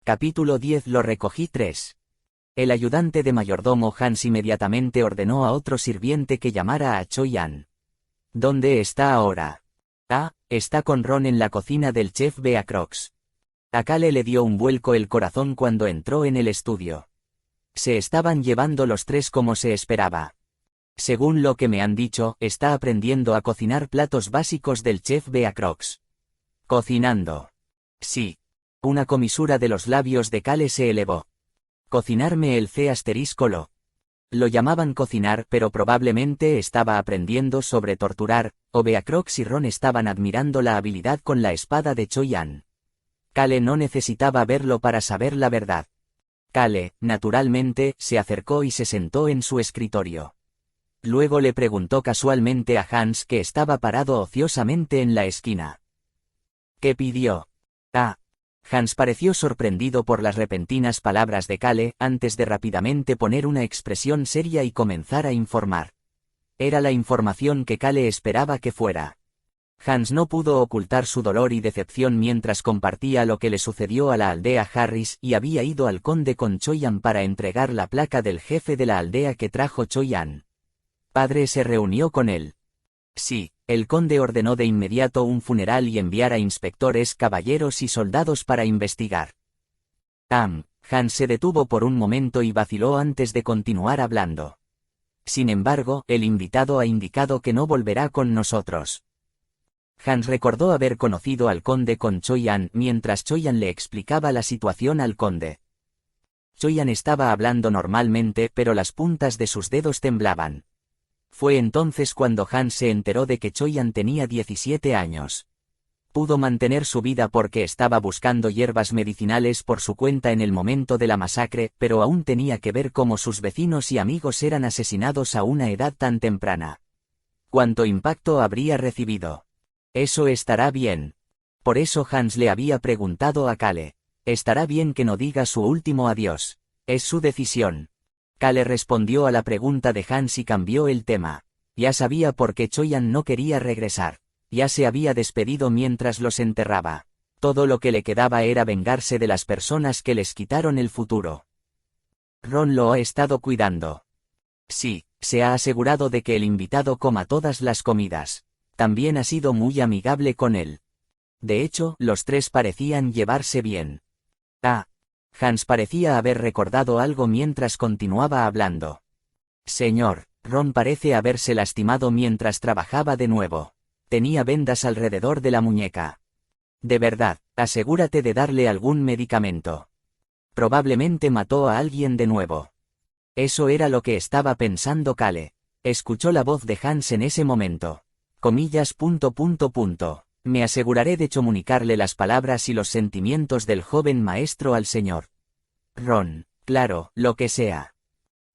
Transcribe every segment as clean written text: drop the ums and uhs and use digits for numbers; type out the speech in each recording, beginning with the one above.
Capítulo 10. Lo recogí 3. El ayudante de mayordomo Hans inmediatamente ordenó a otro sirviente que llamara a Choi-An. ¿Dónde está ahora? Ah, está con Ron en la cocina del chef Beacrox. A Kale le dio un vuelco el corazón cuando entró en el estudio. Se estaban llevando los tres como se esperaba. Según lo que me han dicho, está aprendiendo a cocinar platos básicos del chef Beacrox. ¿Cocinando? Sí. Una comisura de los labios de Kale se elevó. Cocinarme el C***lo. Lo llamaban cocinar, pero probablemente estaba aprendiendo sobre torturar, o Beacrox y Ron estaban admirando la habilidad con la espada de Choi-An. Kale no necesitaba verlo para saber la verdad. Kale, naturalmente, se acercó y se sentó en su escritorio. Luego le preguntó casualmente a Hans, que estaba parado ociosamente en la esquina. ¿Qué pidió? Ah. Hans pareció sorprendido por las repentinas palabras de Kale, antes de rápidamente poner una expresión seria y comenzar a informar. Era la información que Kale esperaba que fuera. Hans no pudo ocultar su dolor y decepción mientras compartía lo que le sucedió a la aldea Harris y había ido al conde con Choi-An para entregar la placa del jefe de la aldea que trajo Choi-An. Padre se reunió con él. Sí, el conde ordenó de inmediato un funeral y enviar a inspectores, caballeros y soldados para investigar. Hans se detuvo por un momento y vaciló antes de continuar hablando. Sin embargo, el invitado ha indicado que no volverá con nosotros. Hans recordó haber conocido al conde con Choi-An mientras Choi-An le explicaba la situación al conde. Choi-An estaba hablando normalmente, pero las puntas de sus dedos temblaban. Fue entonces cuando Hans se enteró de que Choi-An tenía 17 años. Pudo mantener su vida porque estaba buscando hierbas medicinales por su cuenta en el momento de la masacre, pero aún tenía que ver cómo sus vecinos y amigos eran asesinados a una edad tan temprana. ¿Cuánto impacto habría recibido? Eso estará bien. Por eso Hans le había preguntado a Kale. Estará bien que no diga su último adiós. Es su decisión. Kale respondió a la pregunta de Hans y cambió el tema. Ya sabía por qué Choi-An no quería regresar. Ya se había despedido mientras los enterraba. Todo lo que le quedaba era vengarse de las personas que les quitaron el futuro. Ron lo ha estado cuidando. Sí, se ha asegurado de que el invitado coma todas las comidas. También ha sido muy amigable con él. De hecho, los tres parecían llevarse bien. Hans parecía haber recordado algo mientras continuaba hablando. Señor, Ron parece haberse lastimado mientras trabajaba de nuevo. Tenía vendas alrededor de la muñeca. De verdad, asegúrate de darle algún medicamento. Probablemente mató a alguien de nuevo. Eso era lo que estaba pensando Kale. Escuchó la voz de Hans en ese momento. Comillas. Me aseguraré de comunicarle las palabras y los sentimientos del joven maestro al señor Ron. Claro, lo que sea.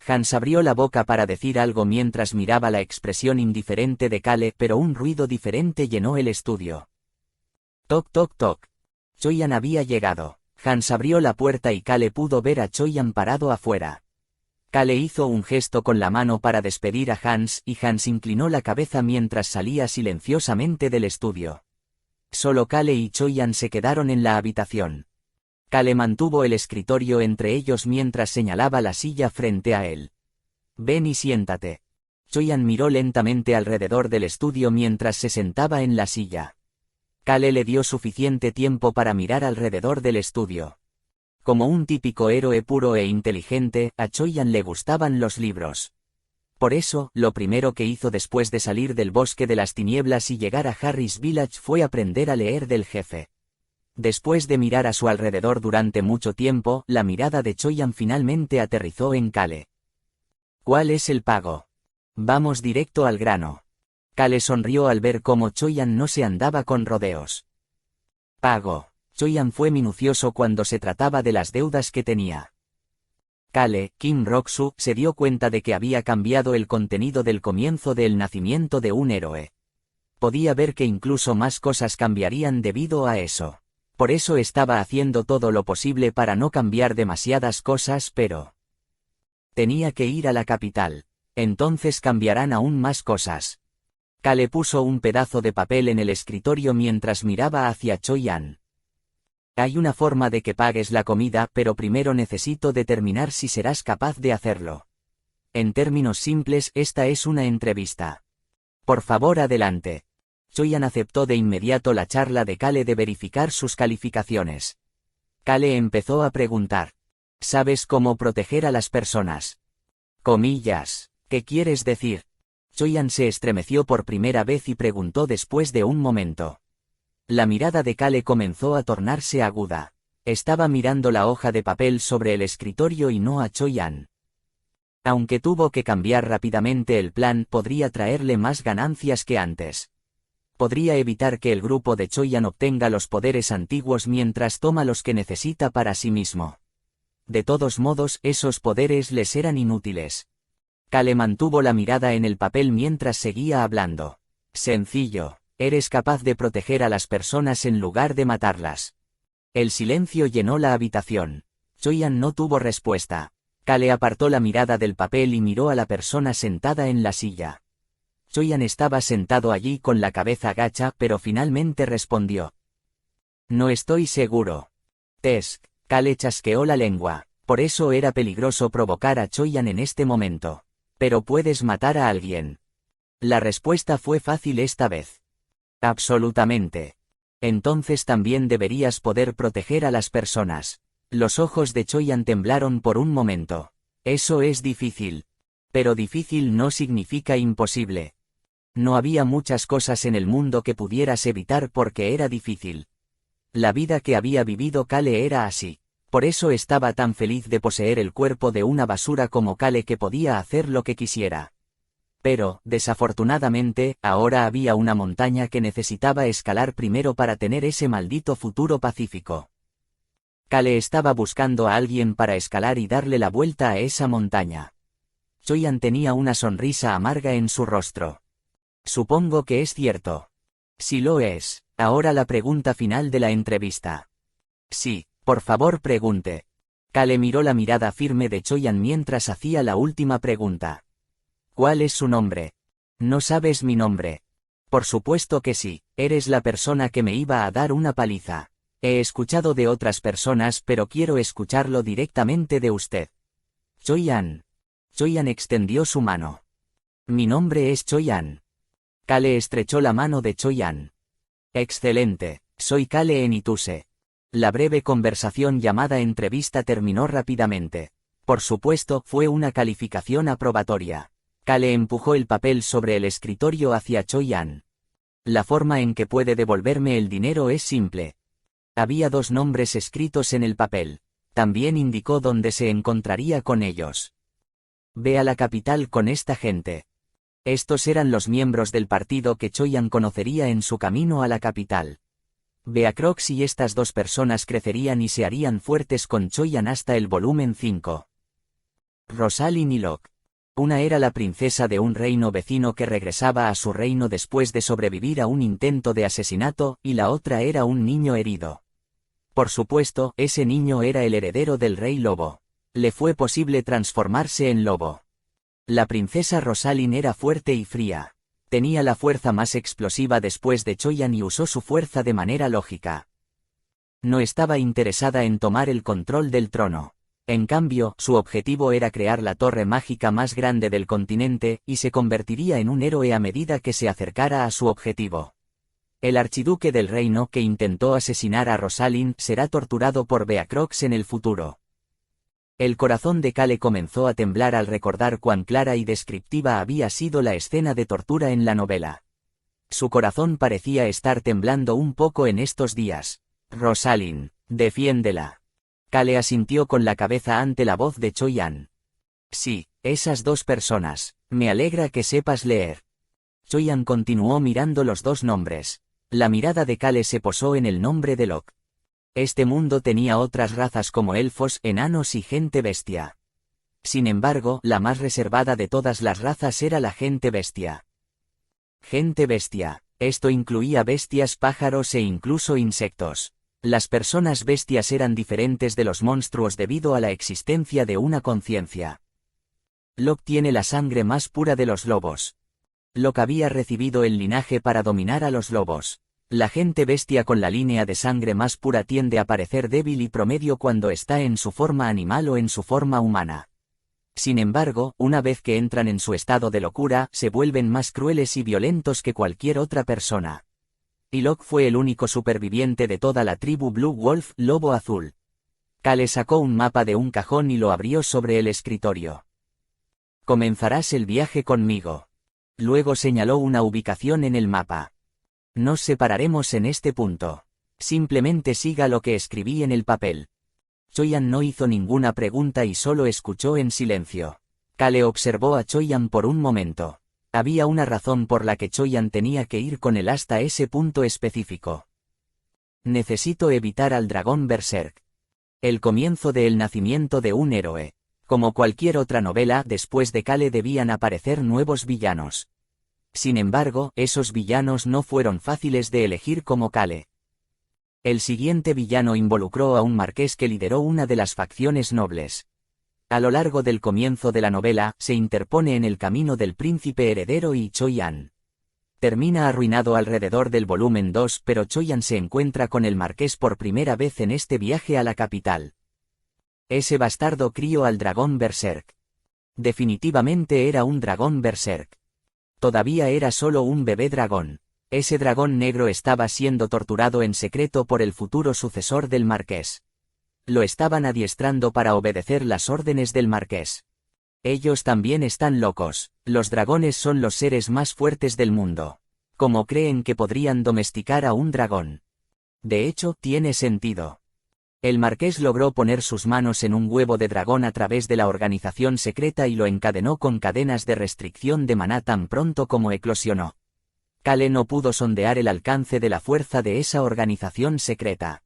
Hans abrió la boca para decir algo mientras miraba la expresión indiferente de Kale, pero un ruido diferente llenó el estudio. Toc toc toc. Choi-An había llegado. Hans abrió la puerta y Kale pudo ver a Choi-An parado afuera. Kale hizo un gesto con la mano para despedir a Hans y Hans inclinó la cabeza mientras salía silenciosamente del estudio. Solo Kale y Choi-An se quedaron en la habitación. Kale mantuvo el escritorio entre ellos mientras señalaba la silla frente a él. Ven y siéntate. Choi-An miró lentamente alrededor del estudio mientras se sentaba en la silla. Kale le dio suficiente tiempo para mirar alrededor del estudio. Como un típico héroe puro e inteligente, a Choi-An le gustaban los libros. Por eso, lo primero que hizo después de salir del bosque de las tinieblas y llegar a Harris Village fue aprender a leer del jefe. Después de mirar a su alrededor durante mucho tiempo, la mirada de Choi-An finalmente aterrizó en Kale. ¿Cuál es el pago? Vamos directo al grano. Kale sonrió al ver cómo Choi-An no se andaba con rodeos. Pago. Choi-An fue minucioso cuando se trataba de las deudas que tenía. Kale, Kim Rok-su, se dio cuenta de que había cambiado el contenido del comienzo del nacimiento de un héroe. Podía ver que incluso más cosas cambiarían debido a eso. Por eso estaba haciendo todo lo posible para no cambiar demasiadas cosas, pero tenía que ir a la capital. Entonces cambiarán aún más cosas. Kale puso un pedazo de papel en el escritorio mientras miraba hacia Choi-An. Hay una forma de que pagues la comida, pero primero necesito determinar si serás capaz de hacerlo. En términos simples, esta es una entrevista. Por favor, adelante. Choi-An aceptó de inmediato la charla de Kale de verificar sus calificaciones. Kale empezó a preguntar. ¿Sabes cómo proteger a las personas? Comillas. ¿Qué quieres decir? Choi-An se estremeció por primera vez y preguntó después de un momento. La mirada de Kale comenzó a tornarse aguda. Estaba mirando la hoja de papel sobre el escritorio y no a Choi-An. Aunque tuvo que cambiar rápidamente el plan, podría traerle más ganancias que antes. Podría evitar que el grupo de Choi-An obtenga los poderes antiguos mientras toma los que necesita para sí mismo. De todos modos, esos poderes les eran inútiles. Kale mantuvo la mirada en el papel mientras seguía hablando. Sencillo. Eres capaz de proteger a las personas en lugar de matarlas. El silencio llenó la habitación. Choi-An no tuvo respuesta. Kale apartó la mirada del papel y miró a la persona sentada en la silla. Choi-An estaba sentado allí con la cabeza gacha, pero finalmente respondió. No estoy seguro. Tesk. Kale chasqueó la lengua. Por eso era peligroso provocar a Choi-An en este momento. Pero puedes matar a alguien. La respuesta fue fácil esta vez. Absolutamente. Entonces también deberías poder proteger a las personas. Los ojos de Choi-An temblaron por un momento. Eso es difícil. Pero difícil no significa imposible. No había muchas cosas en el mundo que pudieras evitar porque era difícil. La vida que había vivido Kale era así. Por eso estaba tan feliz de poseer el cuerpo de una basura como Kale que podía hacer lo que quisiera. Pero, desafortunadamente, ahora había una montaña que necesitaba escalar primero para tener ese maldito futuro pacífico. Kale estaba buscando a alguien para escalar y darle la vuelta a esa montaña. Choi-An tenía una sonrisa amarga en su rostro. Supongo que es cierto. Si lo es, ahora la pregunta final de la entrevista. Sí, por favor pregunte. Kale miró la mirada firme de Choi-An mientras hacía la última pregunta. ¿Cuál es su nombre? No sabes mi nombre. Por supuesto que sí, eres la persona que me iba a dar una paliza. He escuchado de otras personas pero quiero escucharlo directamente de usted. Choi-An. Choi-An extendió su mano. Mi nombre es Choi-An. Kale estrechó la mano de Choi-An. Excelente, soy Kale Enituse. La breve conversación llamada entrevista terminó rápidamente. Por supuesto, fue una calificación aprobatoria. Kale empujó el papel sobre el escritorio hacia Choi-An. La forma en que puede devolverme el dinero es simple. Había 2 nombres escritos en el papel. También indicó dónde se encontraría con ellos. Ve a la capital con esta gente. Estos eran los miembros del partido que Choi-An conocería en su camino a la capital. Beacrox y estas 2 personas crecerían y se harían fuertes con Choi-An hasta el volumen 5. Rosalind y Locke. Una era la princesa de un reino vecino que regresaba a su reino después de sobrevivir a un intento de asesinato, y la otra era un niño herido. Por supuesto, ese niño era el heredero del rey lobo. Le fue posible transformarse en lobo. La princesa Rosalind era fuerte y fría. Tenía la fuerza más explosiva después de Choi-An y usó su fuerza de manera lógica. No estaba interesada en tomar el control del trono. En cambio, su objetivo era crear la torre mágica más grande del continente, y se convertiría en un héroe a medida que se acercara a su objetivo. El archiduque del reino que intentó asesinar a Rosalind será torturado por Beacrox en el futuro. El corazón de Kale comenzó a temblar al recordar cuán clara y descriptiva había sido la escena de tortura en la novela. Su corazón parecía estar temblando un poco en estos días. Rosalind, defiéndela. Kale asintió con la cabeza ante la voz de Choi-An. Sí, esas 2 personas. Me alegra que sepas leer. Choi-An continuó mirando los 2 nombres. La mirada de Kale se posó en el nombre de Locke. Este mundo tenía otras razas como elfos, enanos y gente bestia. Sin embargo, la más reservada de todas las razas era la gente bestia. Gente bestia. Esto incluía bestias, pájaros e incluso insectos. Las personas bestias eran diferentes de los monstruos debido a la existencia de una conciencia. Locke tiene la sangre más pura de los lobos. Locke había recibido el linaje para dominar a los lobos. La gente bestia con la línea de sangre más pura tiende a parecer débil y promedio cuando está en su forma animal o en su forma humana. Sin embargo, una vez que entran en su estado de locura, se vuelven más crueles y violentos que cualquier otra persona. Ilok fue el único superviviente de toda la tribu Blue Wolf, Lobo Azul. Kale sacó un mapa de un cajón y lo abrió sobre el escritorio. Comenzarás el viaje conmigo. Luego señaló una ubicación en el mapa. Nos separaremos en este punto. Simplemente siga lo que escribí en el papel. Choyan no hizo ninguna pregunta y solo escuchó en silencio. Kale observó a Choyan por un momento. Había una razón por la que Choyan tenía que ir con él hasta ese punto específico. Necesito evitar al dragón Berserk. El comienzo del nacimiento de un héroe. Como cualquier otra novela, después de Kale debían aparecer nuevos villanos. Sin embargo, esos villanos no fueron fáciles de elegir como Kale. El siguiente villano involucró a un marqués que lideró una de las facciones nobles. A lo largo del comienzo de la novela, se interpone en el camino del príncipe heredero y Choyan. Termina arruinado alrededor del volumen 2, pero Choyan se encuentra con el marqués por primera vez en este viaje a la capital. Ese bastardo crió al dragón Berserk. Definitivamente era un dragón Berserk. Todavía era solo un bebé dragón. Ese dragón negro estaba siendo torturado en secreto por el futuro sucesor del marqués. Lo estaban adiestrando para obedecer las órdenes del marqués. Ellos también están locos. Los dragones son los seres más fuertes del mundo. ¿Cómo creen que podrían domesticar a un dragón? De hecho, tiene sentido. El marqués logró poner sus manos en un huevo de dragón a través de la organización secreta y lo encadenó con cadenas de restricción de maná tan pronto como eclosionó. Kale no pudo sondear el alcance de la fuerza de esa organización secreta.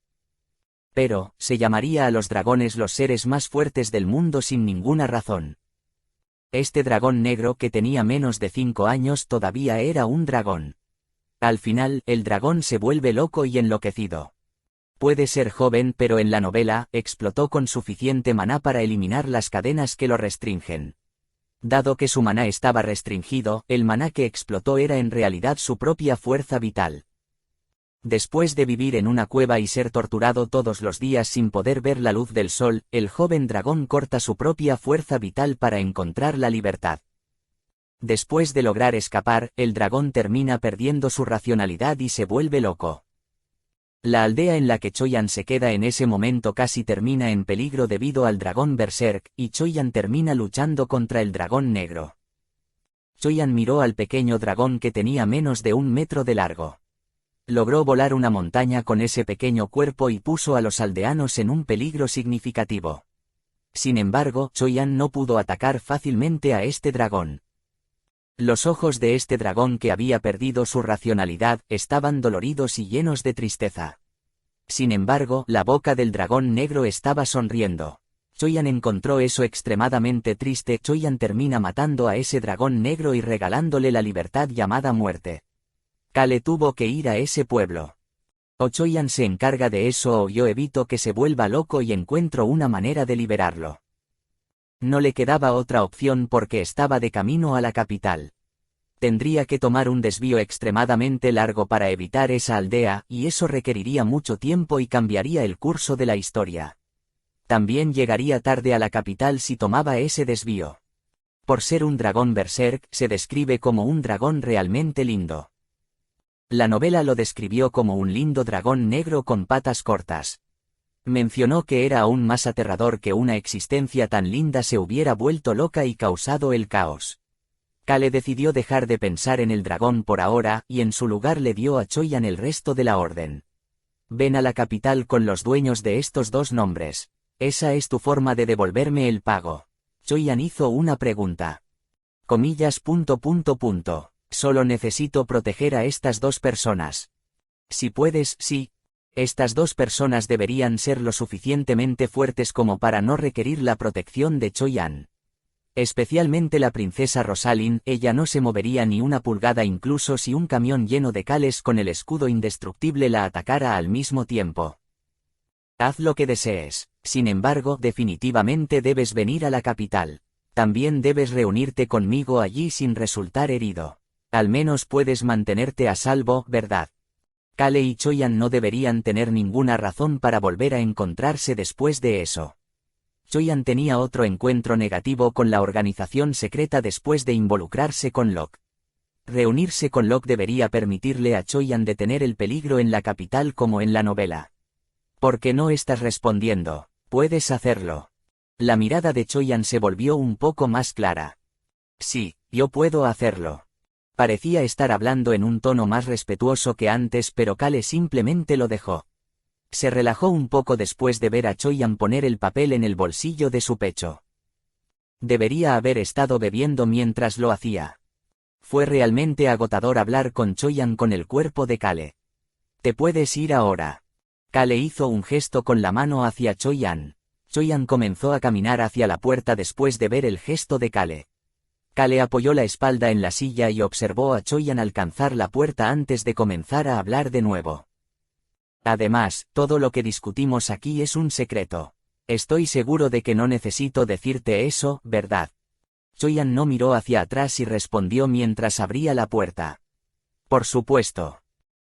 Pero, se llamaría a los dragones los seres más fuertes del mundo sin ninguna razón. Este dragón negro que tenía menos de 5 años todavía era un dragón. Al final, el dragón se vuelve loco y enloquecido. Puede ser joven, pero en la novela, explotó con suficiente maná para eliminar las cadenas que lo restringen. Dado que su maná estaba restringido, el maná que explotó era en realidad su propia fuerza vital. Después de vivir en una cueva y ser torturado todos los días sin poder ver la luz del sol, el joven dragón corta su propia fuerza vital para encontrar la libertad. Después de lograr escapar, el dragón termina perdiendo su racionalidad y se vuelve loco. La aldea en la que Choyan se queda en ese momento casi termina en peligro debido al dragón Berserk, y Choyan termina luchando contra el dragón negro. Choyan miró al pequeño dragón que tenía menos de 1 metro de largo. Logró volar una montaña con ese pequeño cuerpo y puso a los aldeanos en un peligro significativo. Sin embargo, Choyan no pudo atacar fácilmente a este dragón. Los ojos de este dragón que había perdido su racionalidad, estaban doloridos y llenos de tristeza. Sin embargo, la boca del dragón negro estaba sonriendo. Choyan encontró eso extremadamente triste. Choyan termina matando a ese dragón negro y regalándole la libertad llamada muerte. Kale tuvo que ir a ese pueblo. O Choyan se encarga de eso o yo evito que se vuelva loco y encuentro una manera de liberarlo. No le quedaba otra opción porque estaba de camino a la capital. Tendría que tomar un desvío extremadamente largo para evitar esa aldea, y eso requeriría mucho tiempo y cambiaría el curso de la historia. También llegaría tarde a la capital si tomaba ese desvío. Por ser un dragón berserk, se describe como un dragón realmente lindo. La novela lo describió como un lindo dragón negro con patas cortas. Mencionó que era aún más aterrador que una existencia tan linda se hubiera vuelto loca y causado el caos. Kale decidió dejar de pensar en el dragón por ahora, y en su lugar le dio a Choyan el resto de la orden. Ven a la capital con los dueños de estos 2 nombres. Esa es tu forma de devolverme el pago. Choyan hizo una pregunta. Comillas. Solo necesito proteger a estas 2 personas. Si puedes, sí. Estas 2 personas deberían ser lo suficientemente fuertes como para no requerir la protección de Choyan. Especialmente la princesa Rosalind, ella no se movería ni una pulgada incluso si un camión lleno de Kales con el escudo indestructible la atacara al mismo tiempo. Haz lo que desees. Sin embargo, definitivamente debes venir a la capital. También debes reunirte conmigo allí sin resultar herido. Al menos puedes mantenerte a salvo, ¿verdad? Kale y Choyan no deberían tener ninguna razón para volver a encontrarse después de eso. Choyan tenía otro encuentro negativo con la organización secreta después de involucrarse con Locke. Reunirse con Locke debería permitirle a Choyan detener el peligro en la capital como en la novela. ¿Por qué no estás respondiendo? Puedes hacerlo. La mirada de Choyan se volvió un poco más clara. Sí, yo puedo hacerlo. Parecía estar hablando en un tono más respetuoso que antes, pero Kale simplemente lo dejó. Se relajó un poco después de ver a Choyan poner el papel en el bolsillo de su pecho. Debería haber estado bebiendo mientras lo hacía. Fue realmente agotador hablar con Choyan con el cuerpo de Kale. Te puedes ir ahora. Kale hizo un gesto con la mano hacia Choyan. Choyan comenzó a caminar hacia la puerta después de ver el gesto de Kale. Kale apoyó la espalda en la silla y observó a Choyan alcanzar la puerta antes de comenzar a hablar de nuevo. Además, todo lo que discutimos aquí es un secreto. Estoy seguro de que no necesito decirte eso, ¿verdad? Choyan no miró hacia atrás y respondió mientras abría la puerta. Por supuesto.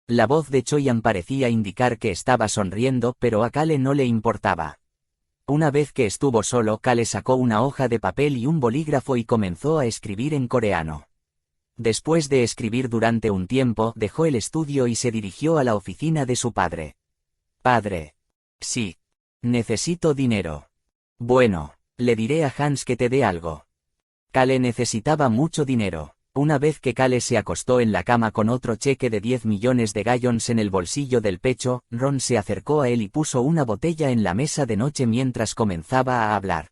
La voz de Choyan parecía indicar que estaba sonriendo, pero a Kale no le importaba. Una vez que estuvo solo, Kale sacó una hoja de papel y un bolígrafo y comenzó a escribir en coreano. Después de escribir durante un tiempo, dejó el estudio y se dirigió a la oficina de su padre. Padre. Sí. Necesito dinero. Bueno, le diré a Hans que te dé algo. Kale necesitaba mucho dinero. Una vez que Kale se acostó en la cama con otro cheque de 10 millones de gallons en el bolsillo del pecho, Ron se acercó a él y puso una botella en la mesa de noche mientras comenzaba a hablar.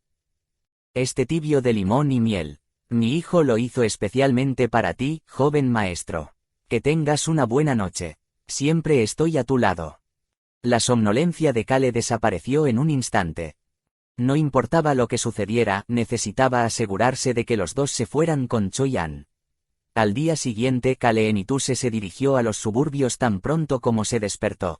Este tibio de limón y miel. Mi hijo lo hizo especialmente para ti, joven maestro. Que tengas una buena noche. Siempre estoy a tu lado. La somnolencia de Kale desapareció en un instante. No importaba lo que sucediera, necesitaba asegurarse de que los dos se fueran con Choyan. Al día siguiente, Kale Enituse se dirigió a los suburbios tan pronto como se despertó.